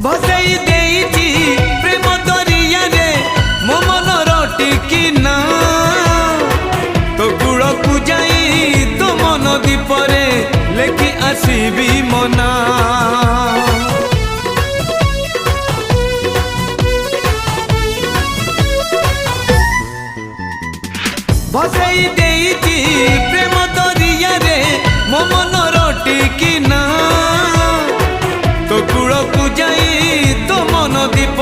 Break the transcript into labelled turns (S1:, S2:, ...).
S1: भसई देइची प्रेम दरिया रे मो मनर टिकिना तो कूल को जाई तो मन दीपरे लेखि आसीबी मना भसई देइची प्रेम दरिया रे मो मनर टिकिना तो कूल को जाई तो मन दीप